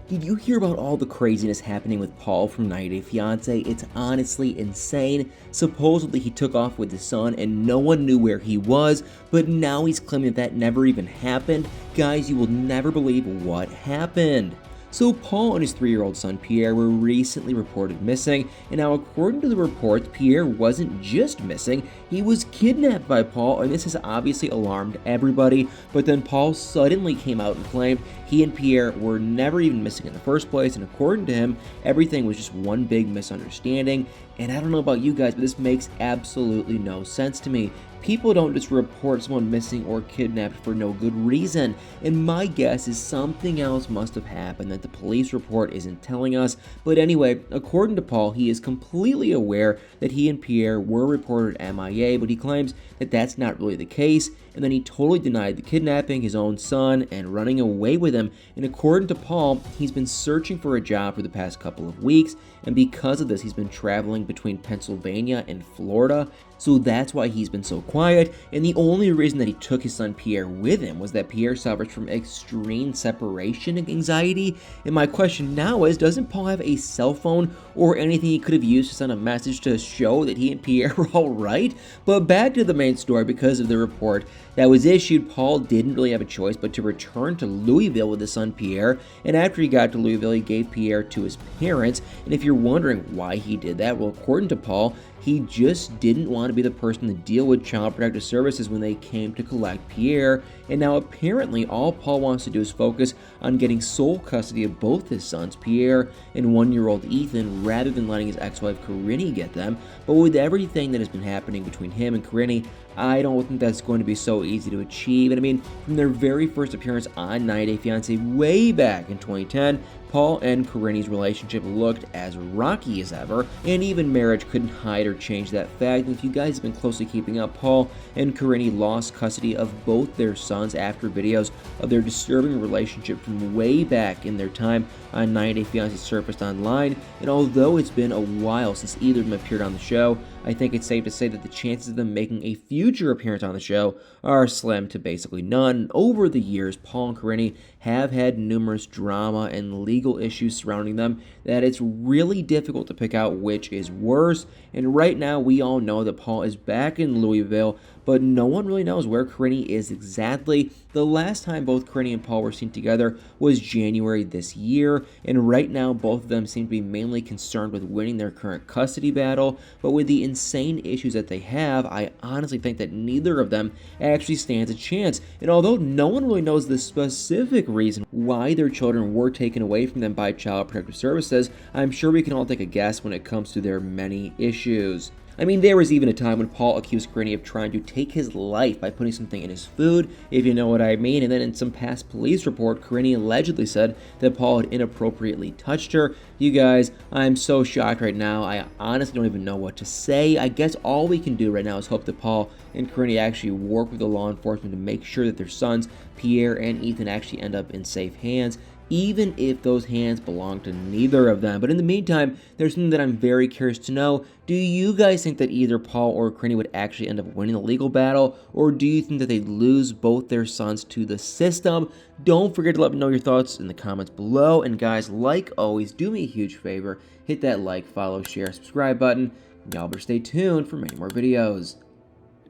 Did you hear about all the craziness happening with Paul from 90 Day Fiance? It's honestly insane. Supposedly he took off with his son and no one knew where he was, but now he's claiming that never even happened. Guys, you will never believe what happened. So Paul and his 3-year-old son Pierre were recently reported missing, and now according to the reports, Pierre wasn't just missing, he was kidnapped by Paul, and this has obviously alarmed everybody, but then Paul suddenly came out and claimed he and Pierre were never even missing in the first place, and according to him, everything was just one big misunderstanding, and I don't know about you guys, but this makes absolutely no sense to me. People don't just report someone missing or kidnapped for no good reason, and my guess is something else must have happened that the police report isn't telling us. But anyway, according to Paul, he is completely aware that he and Pierre were reported MIA, but he claims that that's not really the case, and then he totally denied the kidnapping his own son and running away with him. And according to Paul, he's been searching for a job for the past couple of weeks, and because of this, he's been traveling between Pennsylvania and Florida. So that's why he's been so quiet, and the only reason that he took his son Pierre with him was that Pierre suffers from extreme separation anxiety. And my question now is, doesn't Paul have a cell phone or anything he could have used to send a message to show that he and Pierre were all right? But back to the main story, because of the report that was issued, Paul didn't really have a choice but to return to Louisville with his son Pierre, and after he got to Louisville, he gave Pierre to his parents. And if you're wondering why he did that, well, according to Paul, he just didn't want to be the person to deal with Child Protective Services when they came to collect Pierre, and now apparently all Paul wants to do is focus on getting sole custody of both his sons, Pierre and 1-year-old Ethan, rather than letting his ex-wife Corinne get them. But with everything that has been happening between him and Corinne, I don't think that's going to be so easy to achieve. And I mean, from their very first appearance on 90 Day Fiance way back in 2010, Paul and Corinne's relationship looked as rocky as ever, and even marriage couldn't hide or change that fact. And if you guys have been closely keeping up, Paul and Corinne lost custody of both their sons after videos of their disturbing relationship from way back in their time on 90 Day Fiance surfaced online. And although it's been a while since either of them appeared on the show, I think it's safe to say that the chances of them making a future appearance on the show are slim to basically none. Over the years, Paul and Corinne have had numerous drama and legal issues surrounding them that it's really difficult to pick out which is worse. And right now, we all know that Paul is back in Louisville, but no one really knows where Corinne is exactly. The last time both Corinne and Paul were seen together was January this year, and right now both of them seem to be mainly concerned with winning their current custody battle, but with the insane issues that they have, I honestly think that neither of them actually stands a chance. And although no one really knows the specific reason why their children were taken away from them by Child Protective Services, I'm sure we can all take a guess when it comes to their many issues. I mean, there was even a time when Paul accused Corinne of trying to take his life by putting something in his food, if you know what I mean, and then in some past police report, Corinne allegedly said that Paul had inappropriately touched her. You guys, I'm so shocked right now, I honestly don't even know what to say. I guess all we can do right now is hope that Paul and Corinne actually work with the law enforcement to make sure that their sons, Pierre and Ethan, actually end up in safe hands, even if those hands belong to neither of them. But in the meantime, there's something that I'm very curious to know. Do you guys think that either Paul or Corinne would actually end up winning the legal battle, or do you think that they'd lose both their sons to the system? Don't forget to let me know your thoughts in the comments below. And guys, like always, do me a huge favor. Hit that like, follow, share, subscribe button. Y'all better stay tuned for many more videos.